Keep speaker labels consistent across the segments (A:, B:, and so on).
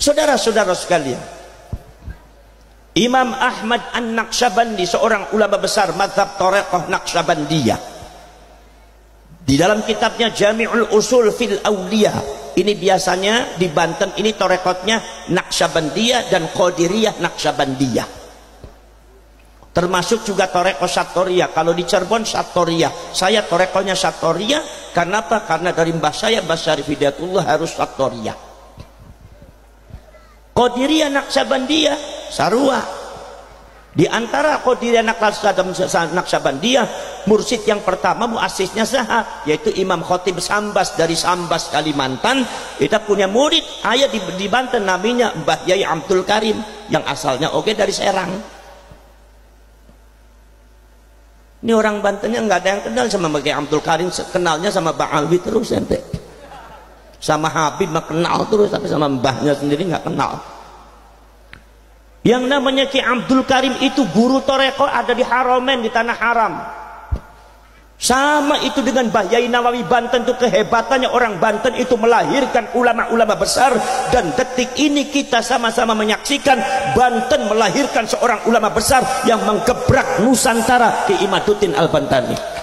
A: Saudara-saudara sekalian, Imam Ahmad An-Naqsyabandi, seorang ulama besar mazhab Thariqah Naqsyabandiyah, di dalam kitabnya Jami'ul Usul fil Awliya, ini biasanya di Banten ini thariqatnya Naqsyabandiyah dan Qadiriyah Naqsyabandiyah, termasuk juga thariqah Syattoriyah. Kalau di Cirebon Syattoriyah, saya thariqahnya Syattoriyah. Karena apa? Karena dari mbah saya, Mbah Syarif Hidayatullah, harus Syattoriyah. Qadiriyah Naqsyabandiyah Sarua. Di antara Qadiriyah Naqsyabandiyah, mursyid yang pertama muasisnya saha, yaitu Imam Khotib Sambas dari Sambas Kalimantan. Kita punya murid ayah di Banten namanya Mbah Yai Abdul Karim yang asalnya oke dari Serang. Ini orang Bantennya nggak ada yang kenal sama Mbah Yai Abdul Karim, kenalnya sama Mbah Alwi terus ente. Sama Habib mah kenal terus, tapi sama mbahnya sendiri nggak kenal. Yang namanya Ki Abdul Karim itu guru Thariqah, ada di Haramain, di Tanah Haram. Sama itu dengan Mbah Yai Nawawi Banten, itu kehebatannya orang Banten itu melahirkan ulama-ulama besar. Dan detik ini kita sama-sama menyaksikan Banten melahirkan seorang ulama besar yang menggebrak Nusantara, Ki Imaduddin Al-Bantani.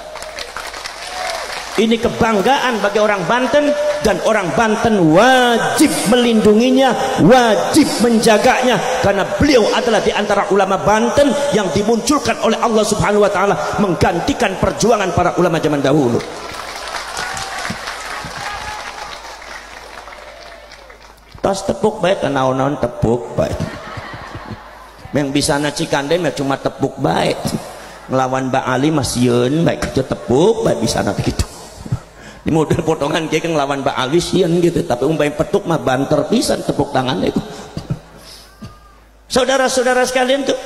A: Ini kebanggaan bagi orang Banten, dan orang Banten wajib melindunginya, wajib menjaganya, karena beliau adalah di antara ulama Banten yang dimunculkan oleh Allah Subhanahu wa taala menggantikan perjuangan para ulama zaman dahulu. Tas tepuk baik, naon-naon tepuk baik. Yang bisa nacikandem ya cuma tepuk baik. Ngelawan Mbak Ali masieun baik aja tepuk baik bisa nanti gitu. Di model potongan kayak ngelawan Mbak Ali sieun gitu, tapi umbain petuk mah banter pisan tepuk tangannya itu. Saudara-saudara sekalian tuh.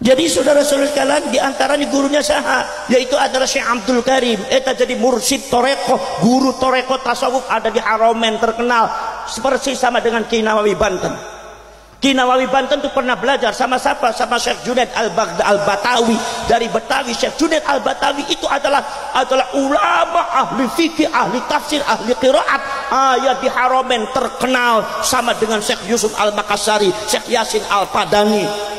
A: Jadi saudara-saudara sekalian, di antaranya gurunya saha, yaitu adalah Syekh Abdul Karim. Eta jadi mursyid Thariqah, guru Thariqah tasawuf ada di Haramain terkenal, seperti sama dengan Ki Nawawi Banten. Ki Nawawi Banten itu pernah belajar sama siapa? Sama Syekh Junaid Al-Batawi dari Betawi. Syekh Junaid Al-Batawi itu adalah ulama ahli fikih, ahli tafsir, ahli qiraat. Ayat di Haramain terkenal sama dengan Syekh Yusuf Al-Makassari, Syekh Yasin Al-Padani.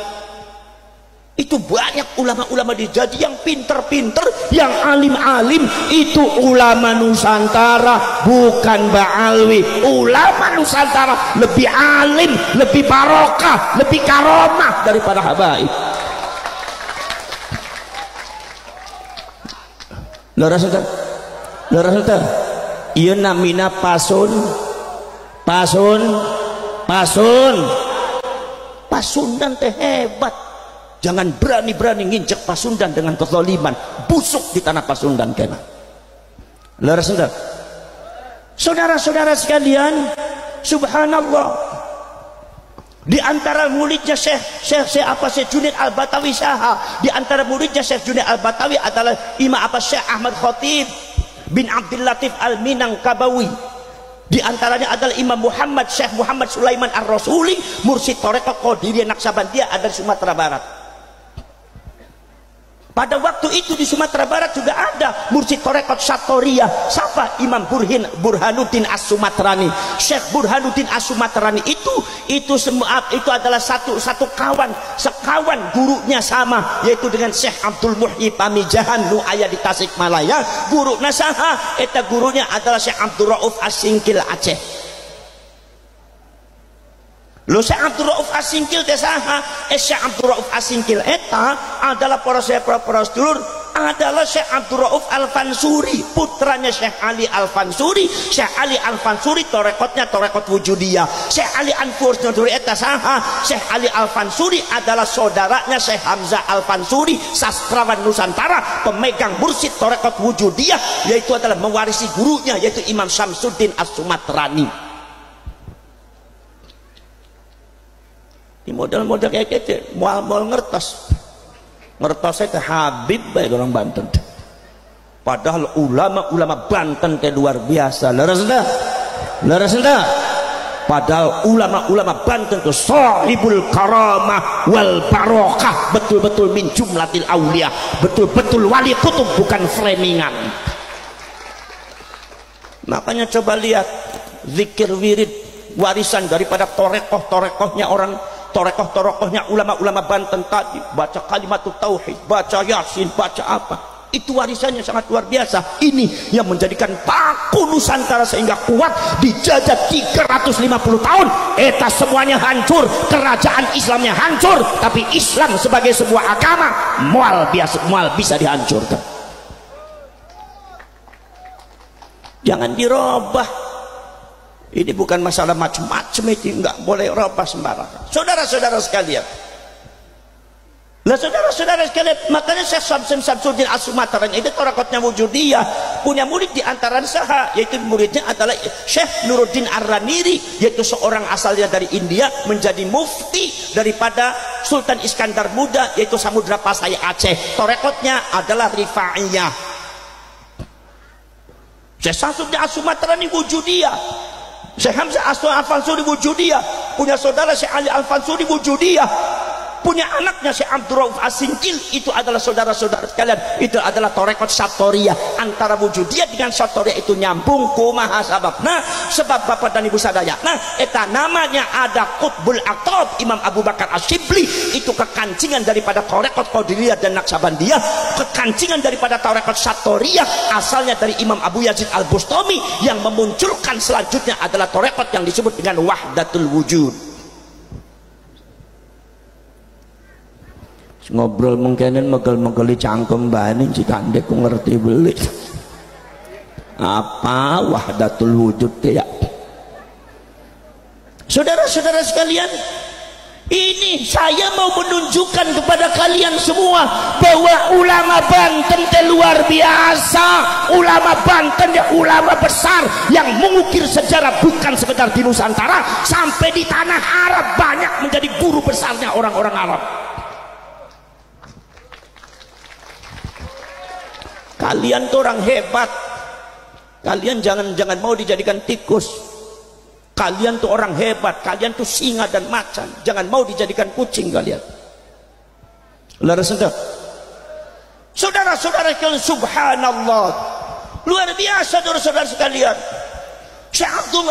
A: Itu banyak ulama-ulama dijadi yang pinter-pinter, yang alim-alim. Itu ulama Nusantara, bukan Mbak Alwi. Ulama Nusantara lebih alim, lebih barokah, lebih karomah daripada habaib. Lora saudara, iya namina pasun. Pasundan teh hebat. Jangan berani-berani nginjek Pasundan dengan kezaliman, busuk di tanah Pasundan kena. Saudara-saudara sekalian, subhanallah, di antara muridnya Syekh Junaid Al-Batawi saha, di antara muridnya Syekh Junaid Al-Batawi adalah Imam Syekh Ahmad Khatib bin Abdul Latif Al-Minangkabawi. Di antaranya adalah Imam Muhammad Syekh Muhammad Sulaiman Ar-Rasuli, mursyid Thariqah Qadiriyah Naqsyabandiyah ada di Sumatera Barat. Pada waktu itu di Sumatera Barat juga ada mursyid Thariqah Syattoriyah. Siapa? Imam Burhanuddin As-Sumatrani. Syekh Burhanuddin As-Sumatrani itu adalah satu sekawan gurunya sama, yaitu dengan Syekh Abdul Muhyi Pamijahan nu aya di Tasikmalaya. Guruna saha? Eta gurunya adalah Syekh Abdul Rauf As-Singkil Aceh. Lo Syekh Abdul Rauf As-Singkil teh saha? Syekh Abdul Rauf As-Singkil eta adalah para dulur, adalah Syekh Abdul Rauf Al-Fansuri, putranya Syekh Ali Al-Fansuri. Syekh Ali Al-Fansuri thariqatnya thariqat wujudiyah. Syekh Ali Al-Fansuri eta saha? Syekh Ali Al-Fansuri adalah saudaranya Syekh Hamzah Al-Fansuri, sastrawan Nusantara, pemegang mursyid thariqat wujudiyah, yaitu adalah mewarisi gurunya yaitu Imam Syamsuddin As-Sumatrani. Di model-model kayak gitu, mual-mual ngertos itu Habib baik orang Banten. Padahal ulama-ulama Banten teh luar biasa. Leres dah. Padahal ulama-ulama Banten itu sahibul karamah wal barokah, betul-betul min jumlatil aulia, betul-betul wali kutub, bukan framingan. Makanya coba lihat zikir wirid warisan daripada torekoh-torekohnya orang, torekoh-torekohnya ulama-ulama Banten tadi. Baca kalimatut tauhid, baca yasin, baca apa, itu warisannya sangat luar biasa. Ini yang menjadikan paku Nusantara sehingga kuat dijajah 350 tahun. Eta semuanya hancur, kerajaan Islamnya hancur, tapi Islam sebagai sebuah agama mual bisa dihancurkan. Jangan dirubah. Ini bukan masalah macam-macam, itu nggak boleh robah sembarangan. Saudara-saudara sekalian, lah saudara-saudara sekalian, makanya Syekh Syamsuddin As-Sumatran itu torekotnya Wujudiyah, punya murid di antara saha, yaitu muridnya adalah Syekh Nuruddin Ar-Raniri, yaitu seorang asalnya dari India, menjadi mufti daripada Sultan Iskandar Muda, yaitu Samudra Pasai Aceh. Torekotnya adalah Rifaiyah. Syekh Syamsuddin As-Sumatran ini Wujudiyah. Syekh Hamzah Al-Fansuri Wujudiyah, punya saudara Syekh Ali Al-Fansuri Wujudiyah, punya anaknya Syekh Abdul Rauf As-Singkil, itu adalah saudara-saudara sekalian, itu adalah torekot Syattoriyah. Antara Wujudiyah dengan Syattoriyah itu nyambung. Kumaha sababna? Sebab bapak dan ibu sadaya, nah eta namanya ada Qutbul Aqtab Imam Abu Bakar Asyibli, itu kekancingan daripada torekot Qadiriyah dan Naqsabandiyah, kekancingan daripada torekot Syattoriyah asalnya dari Imam Abu Yazid Al-Bustami, yang memunculkan selanjutnya adalah torekot yang disebut dengan Wahdatul Wujud. Ngobrol mungkinin megel-megeli cangkem bani jika anda ku ngerti beli apa Wahdatul Wujud ya. Saudara-saudara sekalian, ini saya mau menunjukkan kepada kalian semua bahwa ulama Banten luar biasa. Ulama Banten ya ulama besar yang mengukir sejarah, bukan sekedar di Nusantara, sampai di tanah Arab banyak menjadi guru besarnya orang-orang Arab. Kalian tuh orang hebat. Kalian jangan mau dijadikan tikus. Kalian tuh orang hebat. Kalian tuh singa dan macan. Jangan mau dijadikan kucing kalian. Laras entah. Saudara-saudara sekalian, subhanallah, luar biasa saudara-saudara sekalian. Syekh Abdul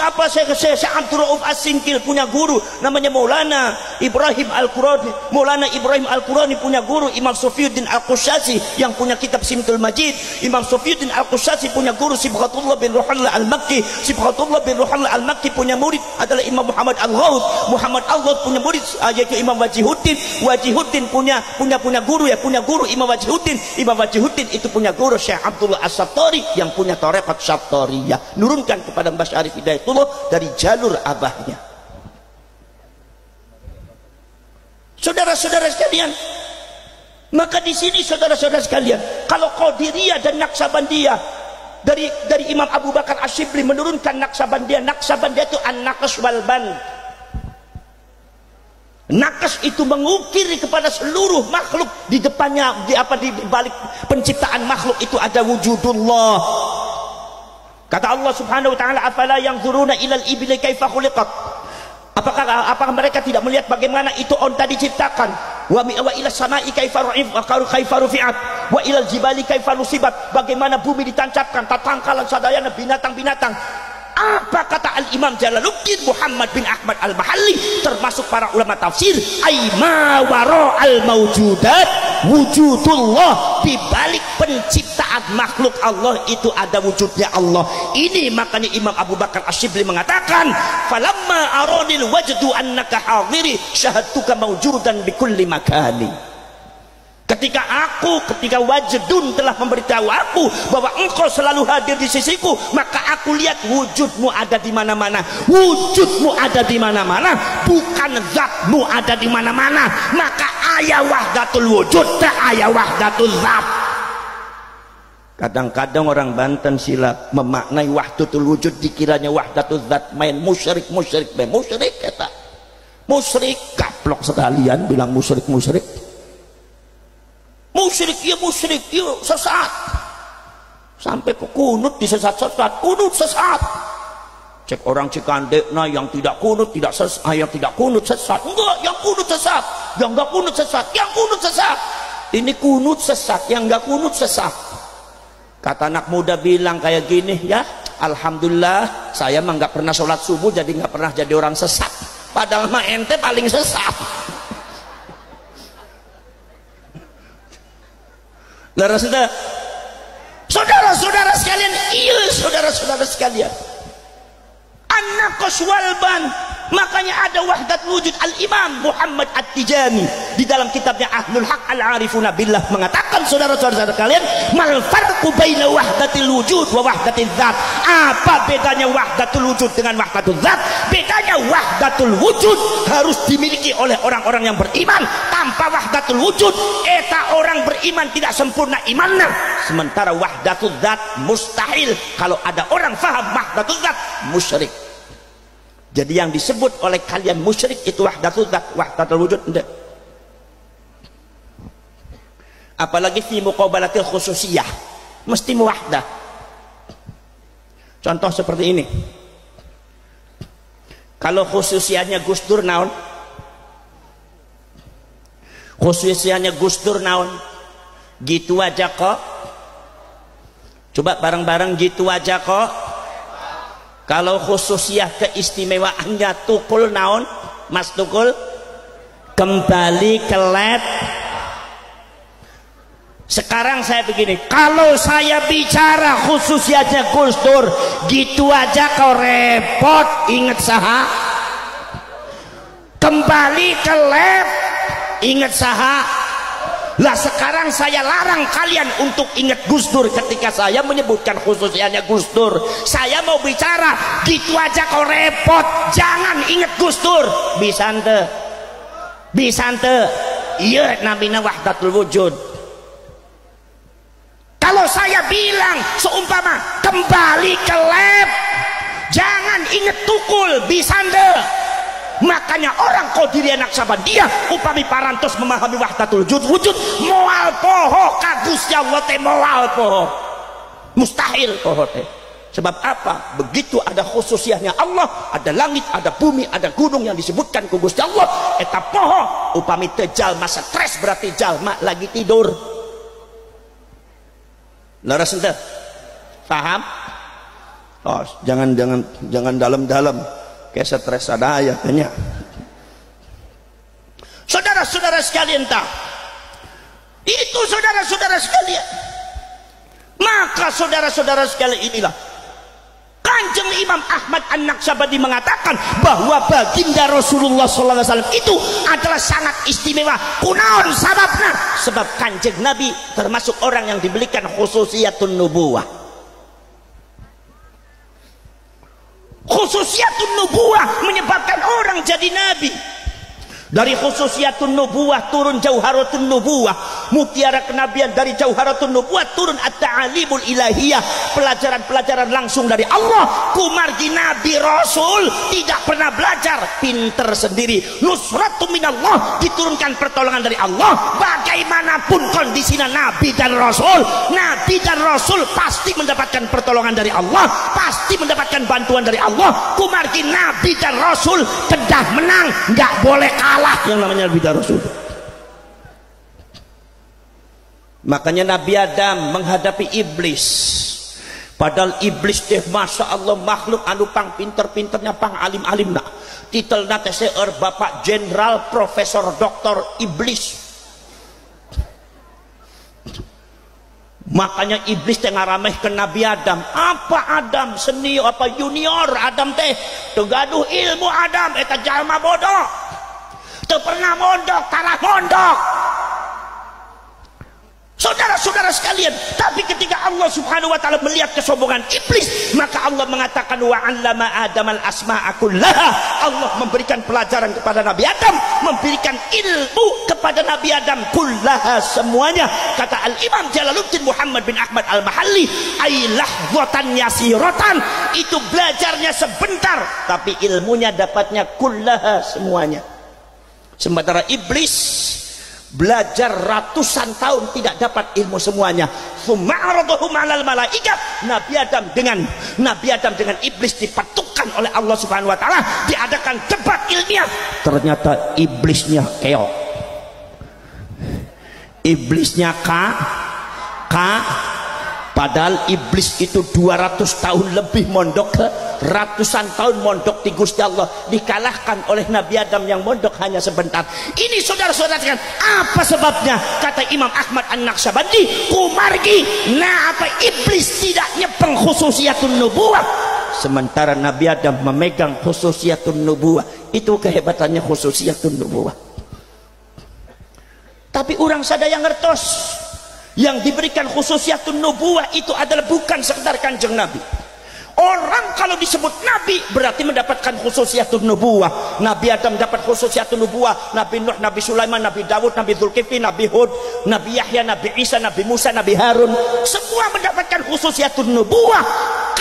A: Rauf As-Singkil punya guru namanya Maulana Ibrahim Al-Qurani. Maulana Ibrahim Al-Qurani punya guru Imam Sofiyuddin Al-Qushasi yang punya kitab Simtul Majid. Imam Sofiyuddin Al-Qushasi punya guru Sibghatullah bin Ruhallah Al-Makki. Sibghatullah bin Ruhallah Al-Makki punya murid adalah Imam Muhammad Al-Ghaud. Muhammad Al-Ghaud punya murid yaitu Imam Wajihuddin. Wajihuddin punya guru Imam Wajihuddin. Imam Wajihuddin itu punya guru Syekh Abdullah As-Sattori yang punya tarekat Syattoriyah, nurunkan kepada Mbah Syarif Hidayatullah dari jalur abahnya. Saudara-saudara sekalian, maka di sini saudara-saudara sekalian, kalau Qadiriyah dan Naqsabandiyah dari Imam Abu Bakar Asyibli menurunkan Naqsabandiyah itu an-naqs wal band. Naqs itu mengukir kepada seluruh makhluk, di depannya di balik penciptaan makhluk itu ada wujudullah. Kata Allah Subhanahu wa taala, afala yanzuruna ilal ibli kaifa khuliqat. Apakah mereka tidak melihat bagaimana itu onta diciptakan? Wa ila samai kaifa rufi'at wa ilal jibali kaifa nusibat. Bagaimana bumi ditancapkan, tatangkalan sadayana binatang-binatang. Apa kata Al-Imam Jalaluddin Muhammad bin Ahmad Al-Mahalli termasuk para ulama tafsir, aima waro al-mawjudat wujudullah, di balik penciptaan makhluk Allah itu ada wujudnya Allah. Ini makanya Imam Abu Bakar Asyibli mengatakan, falamma aradil wajdu annaka hadiri syahadtuka mawjudan bikulli makani. Ketika Wajdun telah memberitahu aku bahwa engkau selalu hadir di sisiku, maka aku lihat wujudmu ada di mana-mana. Wujudmu ada di mana-mana, bukan zatmu ada di mana-mana. Maka ayat wahdatul wujud, ayat wahdatul zat. Kadang-kadang orang Banten silap memaknai wahdatul wujud dikiranya wahdatul zat, main musyrik kata. Musyrik gaplok sekalian bilang musyrik. Musyrik ya sesat, sampai ke kunut disesat-sesat, kunut sesat. Cek orang Cikandekna yang tidak kunut tidak sesat, yang tidak kunut sesat, enggak, yang kunut sesat, yang enggak kunut sesat, yang kunut sesat. Ini kunut sesat, yang enggak kunut sesat. Kata anak muda bilang kayak gini, ya Alhamdulillah saya mah nggak pernah sholat subuh, jadi nggak pernah jadi orang sesat. Padahal mah ente paling sesat. Saudara-saudara sekalian, iya saudara-saudara sekalian, an-naqsh wal ban. Makanya ada wahdat wujud. Al-Imam Muhammad At-Tijani di dalam kitabnya Ahlul Haq Al-Arifuna Billah mengatakan, saudara-saudara sekalian, mal farqu baina wahdatil wujud wa wahdatil dzat. Apa bedanya wahdatul wujud dengan wahdatul dzat? Bedanya wahdatul wujud harus dimiliki oleh orang-orang yang beriman. Tanpa wahdatul wujud, eta orang beriman tidak sempurna imannya. Sementara wahdatul dzat mustahil. Kalau ada orang faham wahdatul dzat, musyrik. Jadi yang disebut oleh kalian musyrik itu wahdatul dzat, wahdatul wujud enggak. Apalagi fi muqabalatil khususiyah, mesti muwahdah. Contoh seperti ini. Kalau khususiyahnya Gus Dur naon? Khususiyahnya Gus Dur naon? Gitu aja kok. Coba bareng-bareng, gitu aja kok. Kalau khususiyah keistimewaannya Tukul naon? Mas Tukul? Kembali ke lab. Sekarang saya begini, kalau saya bicara khususiyahnya Gus Dur, gitu aja kau repot. Ingat saha? Kembali ke lab. Ingat saha? Lah sekarang saya larang kalian untuk ingat Gus Dur ketika saya menyebutkan khususnya Gus Dur. Saya mau bicara, gitu aja kau repot, jangan ingat Gus Dur. Bisa ente? Bisa ente? Iya, namina wahdatul wujud. Kalau saya bilang seumpama kembali ke lab, jangan ingat Tukul, bisa ente? Makanya orang Qadiriyah Naqsabandiyah upami parantos memahami wahdatul wujud moal poho kagusnya Allah teh moal poho, mustahil poho teh. Sebab apa? Begitu ada khususiyahnya Allah, ada langit, ada bumi, ada gunung yang disebutkan ku Gusti Allah, eta poho upami teu jalma stres berarti jalma lagi tidur. Leres ente? Paham? Oh, jangan dalam-dalam. Kayak stres ada ayatnya. Saudara-saudara sekalian tak? Itu saudara-saudara sekalian. Maka saudara-saudara sekalian inilah Kanjeng Imam Ahmad An-Naqsabandi mengatakan bahwa baginda Rasulullah SAW itu adalah sangat istimewa. Kunaon sababna? Sebab Kanjeng Nabi termasuk orang yang diberikan khususiyatun nubuwah. Khususiyatun nubuwah menyebabkan orang jadi nabi. Dari khususiyatun nubuwah turun jauharatun nubuwah, mutiara kenabian. Dari jauharatun nubuwah turun at-ta'alimul ilahiyah, pelajaran-pelajaran langsung dari Allah. Kumargi nabi rasul tidak pernah belajar, pinter sendiri. Nusratu minallah, diturunkan pertolongan dari Allah. Bagaimanapun kondisinya nabi dan rasul pasti mendapatkan pertolongan dari Allah, pasti mendapatkan bantuan dari Allah. Kumargi nabi dan rasul kedah menang, nggak boleh kalah yang namanya nabi dan rasul. Makanya Nabi Adam menghadapi iblis, padahal iblis teh masya Allah makhluk anu pang pinter-pinternya, pang alim-alimna. Titelna teh seueur Bapak Jenderal Profesor Doktor Iblis. Makanya iblis teh ngarameh ke Nabi Adam. Apa Adam senior apa junior? Adam teh teu gaduh ilmu. Adam eta jalma bodoh, teu pernah mondok, tarah mondok. Saudara-saudara sekalian, tapi ketika Allah Subhanahu wa taala melihat kesombongan iblis, maka Allah mengatakan wa 'allama Adamal asma'a kullaha. Allah memberikan pelajaran kepada Nabi Adam, memberikan ilmu kepada Nabi Adam kullaha, semuanya. Kata Al-Imam Jalaluddin Muhammad bin Ahmad Al-Mahalli, ai lahzatan yasiratan, itu belajarnya sebentar tapi ilmunya dapatnya kullaha, semuanya. Sementara iblis belajar ratusan tahun tidak dapat ilmu semuanya. Suma'araduhum 'alal malaikat. Nabi Adam dengan iblis dipatukkan oleh Allah Subhanahu wa taala, diadakan debat ilmiah. Ternyata iblisnya keok. Iblisnya Padahal iblis itu 200 tahun lebih mondok, ratusan tahun mondok di Gusti Allah, dikalahkan oleh Nabi Adam yang mondok hanya sebentar. Ini saudara-saudara sekalian, apa sebabnya? Kata Imam Ahmad An-Naqsyabandi, kumargi nah apa iblis tidak nyepeng khususiyatun nubuwah, sementara Nabi Adam memegang khususiyatun nubuwah. Itu kehebatannya khususiyatun nubuwah. Tapi orang sadaya ngertos, yang diberikan khususiyatun nubuwah itu adalah bukan sekedar kanjeng Nabi. Orang kalau disebut Nabi berarti mendapatkan khususiyatun nubuwah. Nabi Adam dapat khususiyatun nubuwah, Nabi Nuh, Nabi Sulaiman, Nabi Dawud, Nabi Dzulkifli, Nabi Hud, Nabi Yahya, Nabi Isa, Nabi Musa, Nabi Harun, semua mendapatkan khususiyatun nubuwah.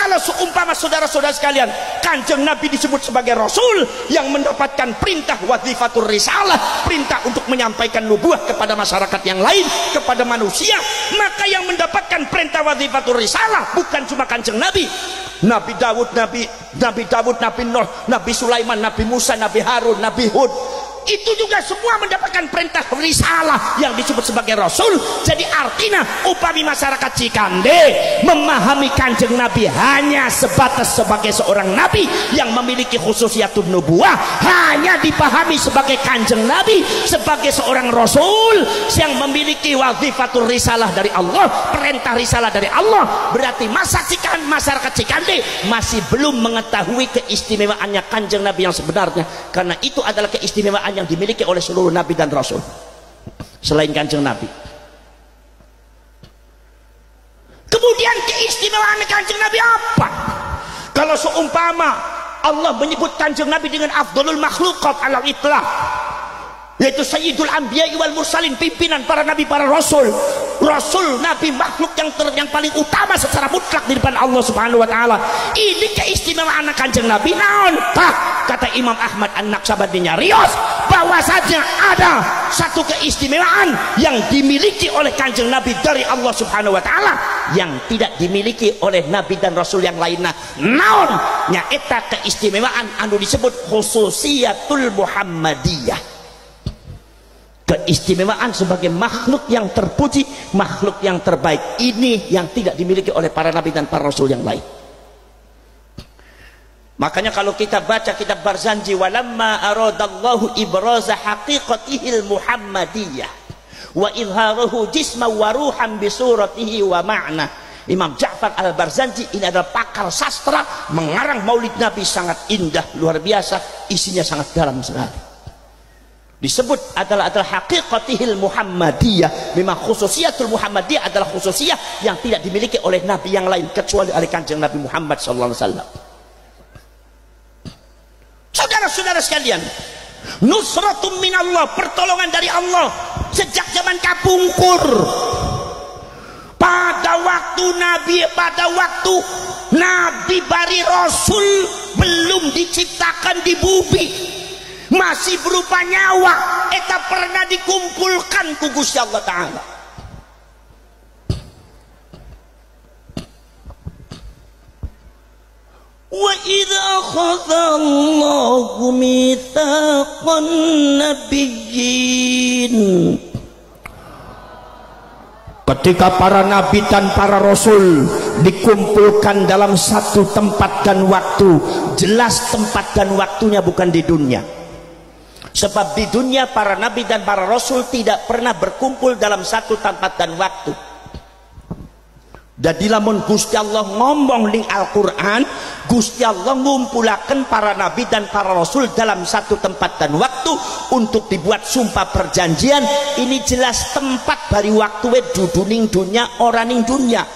A: Kalau seumpama saudara-saudara sekalian, kanjeng Nabi disebut sebagai Rasul yang mendapatkan perintah wazifatur risalah, perintah untuk menyampaikan nubuwah kepada masyarakat yang lain, kepada manusia, maka yang mendapatkan perintah wazifatur risalah bukan cuma kanjeng Nabi. Nabi Dawud, Nabi Nuh, Nabi Sulaiman, Nabi Musa, Nabi Harun, Nabi Hud, itu juga semua mendapatkan perintah risalah yang disebut sebagai Rasul. Jadi artinya upami masyarakat Cikande memahami kanjeng Nabi hanya sebatas sebagai seorang Nabi yang memiliki khususiyatun nubuwah, hanya dipahami sebagai kanjeng Nabi, sebagai seorang Rasul yang memiliki wazifatul risalah dari Allah, perintah risalah dari Allah, berarti masyarakat Cikande masih belum mengetahui keistimewaannya kanjeng Nabi yang sebenarnya, karena itu adalah keistimewaan yang dimiliki oleh seluruh Nabi dan Rasul selain kanjeng Nabi. Kemudian keistimewaan kanjeng Nabi apa? Kalau seumpama Allah menyebut kanjeng Nabi dengan afdalul makhluqat alal itlaq, yaitu sayyidul anbiya wal mursalin, pimpinan para nabi para rasul, rasul nabi makhluk yang paling utama secara mutlak di depan Allah Subhanahu wa taala. Ini keistimewaan kanjeng Nabi naon? Kata Imam Ahmad An-Naqsyabandi nyarios bahwasanya ada satu keistimewaan yang dimiliki oleh kanjeng Nabi dari Allah Subhanahu wa taala yang tidak dimiliki oleh nabi dan rasul yang lainnya. Naon? Nya eta keistimewaan anu disebut khususiyatul Muhammadiyah. Keistimewaan sebagai makhluk yang terpuji, makhluk yang terbaik, ini yang tidak dimiliki oleh para nabi dan para rasul yang lain. Makanya kalau kita baca kitab Barzanji, walamma aradallahu ibraza haqiqatihil muhammadiyah wa izharahu jisma wa ruhan bi suratihi wa ma'na. Imam Ja'far Al-Barzanji ini adalah pakar sastra, mengarang maulid Nabi sangat indah, luar biasa, isinya sangat dalam sekali. Disebut adalah haqiqatihil muhammadiyah. Memang khususiyatul muhammadiyah adalah khususiyah yang tidak dimiliki oleh nabi yang lain kecuali oleh kanjeng Nabi Muhammad sallallahu alaihi wasallam. Saudara-saudara sekalian, nusratum minallah, pertolongan dari Allah sejak zaman kapungkur. Pada waktu nabi bari rasul belum diciptakan di bumi, masih berupa nyawa, eta pernah dikumpulkan ku Gusti Allah Ta'ala. Wa idza akhadha Allahu mitsaqan nabiyyin, ketika para nabi dan para rasul dikumpulkan dalam satu tempat dan waktu, jelas tempat dan waktunya bukan di dunia. Sebab di dunia para nabi dan para rasul tidak pernah berkumpul dalam satu tempat dan waktu. Jadi lamun Gusti Allah ngomong ning Al-Quran, Gusti Allah ngumpulaken para nabi dan para rasul dalam satu tempat dan waktu untuk dibuat sumpah perjanjian. Ini jelas tempat bari waktu duduning dunia orang ning dunia.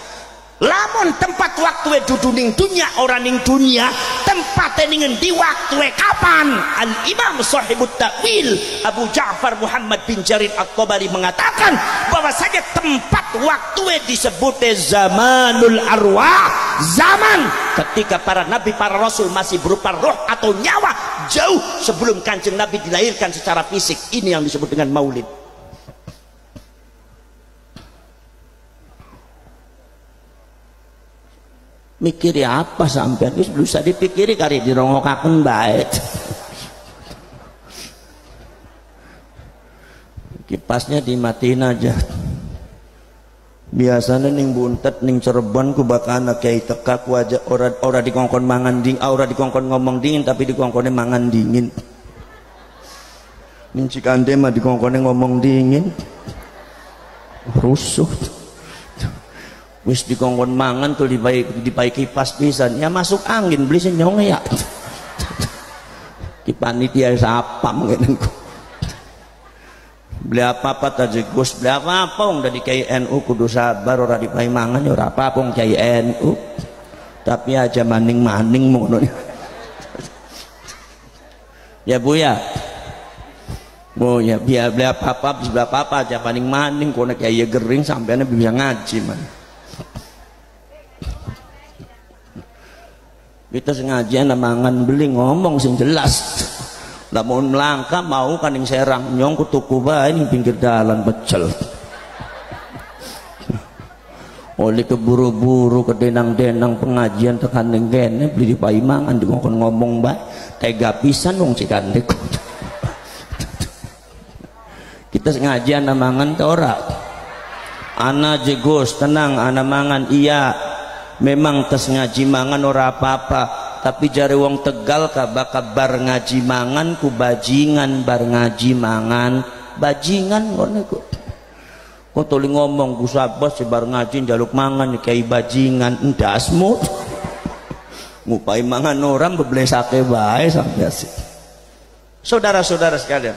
A: Lamun tempat waktu duduning dunia orang ning dunia, tempat ningen di waktu kapan? Al-Imam Sahibut Ta'wil Abu Ja'far Muhammad bin Jarir At-Tabari mengatakan bahwasanya tempat waktu disebut zamanul arwah, zaman ketika para nabi para rasul masih berupa roh atau nyawa, jauh sebelum kanjeng Nabi dilahirkan secara fisik. Ini yang disebut dengan maulid. Mikiri apa sampean? Wis bisa dipikiri kali dirongokaken bae. Kipasnya dimatiin aja. biasanya ning Buntet ning Cirebon ku bakal kiai teka ku aja ora dikongkon mangan dingin, ora dikongkon ngomong dingin tapi dikongkone mangan dingin. Ning Cikande mah dikongkone ngomong dingin rusuh. Wis dikongkon mangan tuh dipai kipas pisan ya masuk angin beli senyong ya. Ki panitia siapa mungkin beli apa-apa tadi Gus beli apa-apa wong dari kiai NU kudu sabar ora dipai mangan ya ora apa-apa wong kiai NU tapi aja maning-maning ngono ya Bu ya Bu ya biar beli apa-apa beli apa-apa aja maning-maning kono kiai gering sampean bisa ngaji man kita sengaja mangan beli ngomong sing jelas. Lamun melangkah mau kaning Serang nyong ku tuku bae ning pinggir dalan pecel. Oleh keburu-buru ke denang-denang pengajian tekan ning kene beli dipai mangan dikongkon ngomong bae tega pisan wong Cikande. Kita sengaja ana mangan ta ora? Ana jegos tenang ana mangan iya. Memang tes ngaji mangan ora apa-apa. Tapi jari wong Tegal kabaka bar ngaji mangan ku bajingan bar ngaji mangan bajingan ngono ku kok tuli ngomong Gus Abbas bar ngaji njaluk mangan kiai bajingan endasmu ngupai mangan orang beblesake bae sampai asik. Saudara-saudara sekalian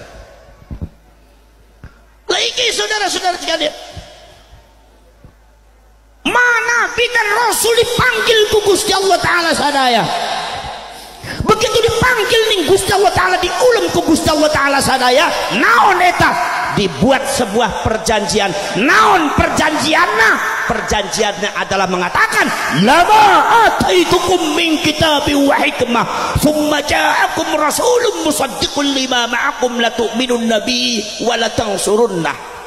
A: lagi saudara-saudara sekalian mana bidan Rasul dipanggil ku Gusti Allah Ta'ala sadaya begitu dipanggil ning Gusti Allah Ta'ala diulem ku Gusti Allah Ta'ala sadaya naon eta dibuat sebuah perjanjian naon perjanjiannya adalah mengatakan lama ataitukum min kitabin wa hikmah thumma ja'akum rasulun musaddiqun lima ma'akum latu'minun nabi wa latansurunnah.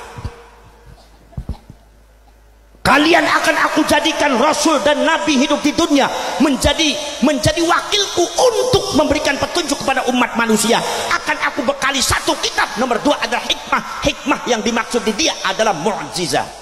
A: Kalian akan aku jadikan Rasul dan Nabi hidup di dunia menjadi wakilku untuk memberikan petunjuk kepada umat manusia. Akan aku bekali satu kitab. Nomor dua adalah hikmah yang dimaksud di dia adalah mu'jizah.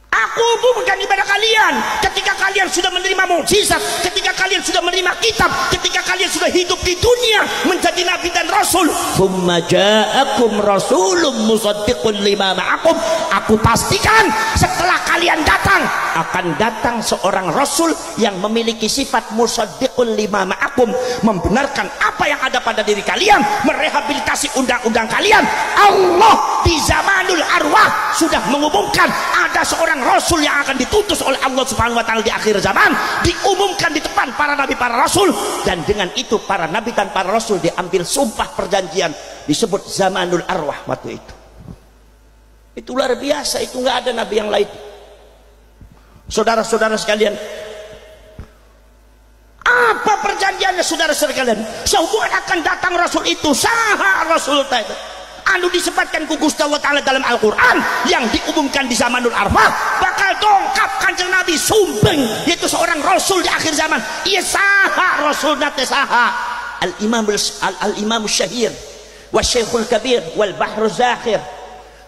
A: Aku umumkan kepada kalian ketika kalian sudah menerima mukjizat, ketika kalian sudah menerima kitab, ketika kalian sudah hidup di dunia menjadi nabi dan rasul. Tsumma ja'akum rasulun musaddiqun lima ma'akum. Aku pastikan setelah kalian datang akan datang seorang rasul yang memiliki sifat musaddiqun lima ma'akum, membenarkan apa yang ada pada diri kalian, merehabilitasi undang-undang kalian. Allah di zamanul arwah sudah mengumumkan ada seorang rasul yang akan ditutus oleh Allah Subhanahu wa taala di akhir zaman, diumumkan di depan para nabi para rasul, dan dengan itu para nabi dan para rasul diambil sumpah perjanjian disebut zamanul arwah waktu itu. Itu luar biasa, itu nggak ada nabi yang lain. Saudara-saudara sekalian, apa perjanjiannya saudara-saudara sekalian? Sehubungan akan datang rasul itu, saha rasul itu anu disebutkan ku Gusti Allah Ta'ala dalam Al-Quran yang diumumkan di zamanul arwah bakal dongkap kanjeng Nabi sumbeng, yaitu seorang rasul di akhir zaman. Iya saha rasul nate saha al-imam syahir wa syekhul kabir wal bahru zakhir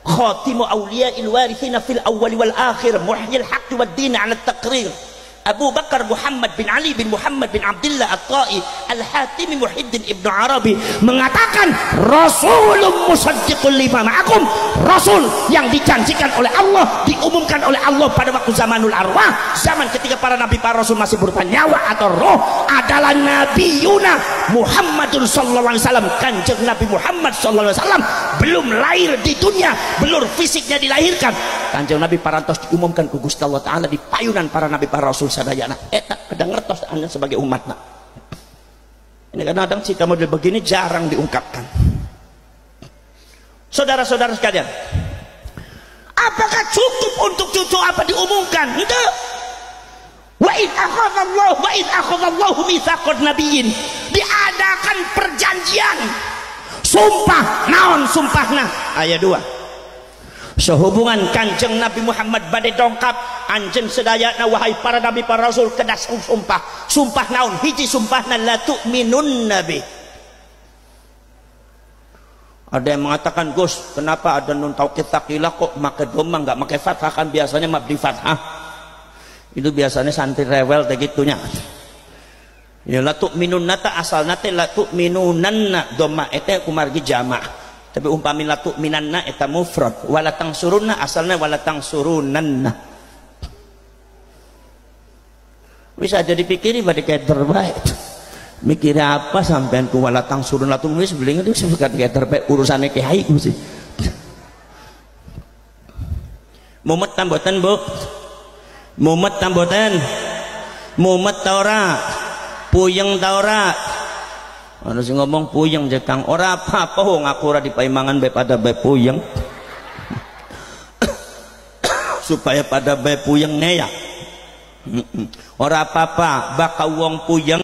A: khatimu awliya'il warithina fil awwal wal akhir muhyil haqqi wad din 'ala at-taqrir Abu Bakar Muhammad bin Ali bin Muhammad bin Abdullah At-Ta'i Al-Hatimi Muhyiddin Ibnu Arabi mengatakan Rasulun musaddiqul lima ma'akum, Rasul yang dijanjikan oleh Allah, diumumkan oleh Allah pada waktu zamanul arwah, zaman ketika para nabi para rasul masih berupa nyawa atau roh, adalah Nabi Yuna Muhammadun sallallahu alaihi wasallam. Kanjeng Nabi Muhammad sallallahu alaihi wasallam belum lahir di dunia, belum fisiknya dilahirkan. Kanjeng Nabi parantos diumumkan ku Gusti Allah Ta'ala di payunan para nabi para rasul sadayana. Eta kadang ngertos anda sebagai umatna. Ini kadang-kadang jika model begini jarang diungkapkan. Saudara-saudara sekalian, apakah cukup untuk cucu apa diumumkan? Tidak. Wa id akhadallahu mitsaqan nabiyyin, diadakan perjanjian, sumpah. Naon sumpahna? Ayat 2. Sehubungan kanjeng Nabi Muhammad badai dongkap anjen sedayana wahai para nabi para rasul kedas sumpah naon hiji sumpahna la tu'minun nabi. Ada yang mengatakan, Gus, kenapa ada nun taukid takilah kok make doma nggak make fathah, kan biasanya mabdi fathah. Itu biasanya santri rewel kayak gitunya. Ya la tu'minunna ta asalna teh la tu'minunanna doma eta kumargi jama'. Tapi umpami la tu'minanna eta mufrad, wala tangsurunna asalnya wala tangsurunanna. Bisa jadi pikiri pada kayak terbaik. Mikirnya apa sampean ku wala tangsurun latung wis beling itu sekat kayak terbaik urusannya kiai ku sih. Mumet tambotan Bu. Mumet tambotan. Mumet ta ora? Puyeng ta ora? Ana sing ngomong puyeng je Kang. Ora apa-apa wong aku ora dipaimangan bae pada bae puyeng. Supaya pada bae puyeng neyak. Ora apa-apa bakal wong puyeng